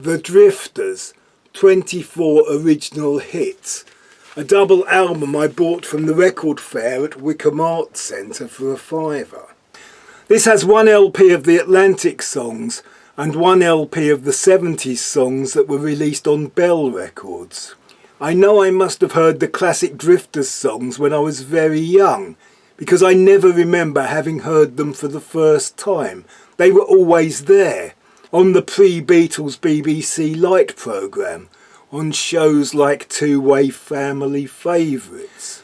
The Drifters, 24 original hits. A double album I bought from the record fair at Wycombe Arts Centre for £5. This has one LP of the Atlantic songs and one LP of the 70s songs that were released on Bell Records. I know I must have heard the classic Drifters songs when I was very young, because I never remember having heard them for the first time. They were always there, on the pre-Beatles BBC Light programme, on shows like Two-Way Family Favourites.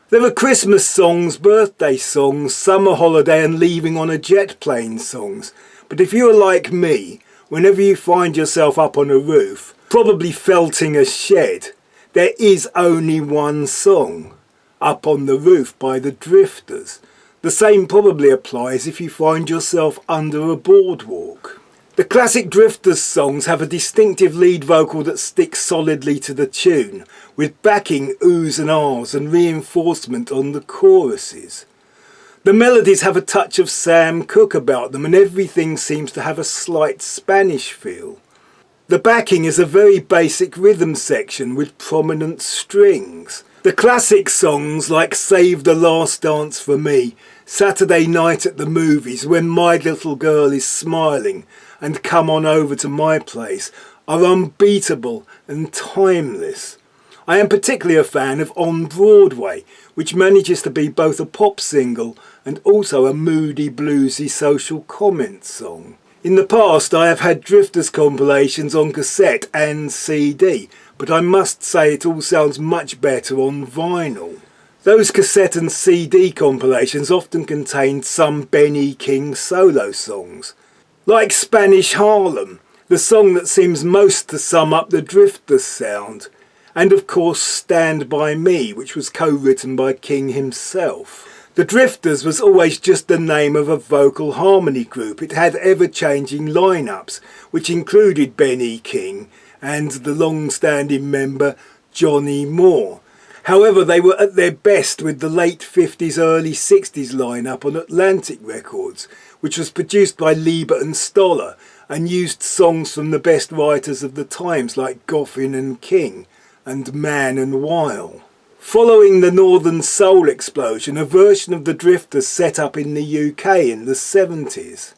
There are Christmas songs, birthday songs, summer holiday and leaving on a jet plane songs. But if you're like me, whenever you find yourself up on a roof, probably felting a shed, there is only one song, Up on the Roof by the Drifters. The same probably applies if you find yourself under a boardwalk. The classic Drifters songs have a distinctive lead vocal that sticks solidly to the tune, with backing oohs and ahs and reinforcement on the choruses. The melodies have a touch of Sam Cooke about them and everything seems to have a slight Spanish feel. The backing is a very basic rhythm section with prominent strings. The classic songs like Save the Last Dance for Me, Saturday Night at the Movies, When My Little Girl is Smiling, and Come On Over to My Place are unbeatable and timeless. I am particularly a fan of On Broadway, which manages to be both a pop single and also a moody bluesy social comment song. In the past I have had Drifters compilations on cassette and CD, but I must say it all sounds much better on vinyl. Those cassette and CD compilations often contained some Benny King solo songs. Like Spanish Harlem, the song that seems most to sum up the Drifters sound, and of course Stand By Me, which was co-written by King himself. The Drifters was always just the name of a vocal harmony group. It had ever-changing lineups, which included Benny King and the long-standing member Johnny Moore. However, they were at their best with the late 50s, early 60s lineup on Atlantic Records, which was produced by Lieber and Stoller and used songs from the best writers of the times like Goffin and King and Mann and Weil. Following the Northern Soul explosion, a version of the Drifters set up in the UK in the 70s.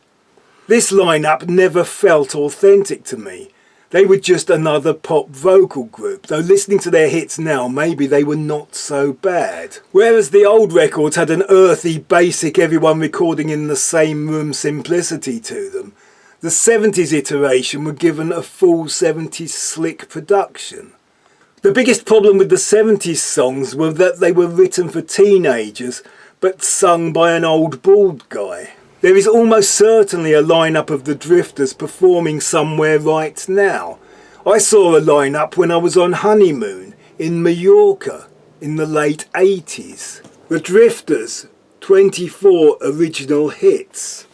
This lineup never felt authentic to me. They were just another pop vocal group, though listening to their hits now, maybe they were not so bad. Whereas the old records had an earthy, basic, everyone recording in the same room simplicity to them, the 70s iteration were given a full 70s slick production. The biggest problem with the 70s songs were that they were written for teenagers, but sung by an old bald guy. There is almost certainly a lineup of the Drifters performing somewhere right now. I saw a lineup when I was on honeymoon in Mallorca in the late 80s. The Drifters, 24 original hits.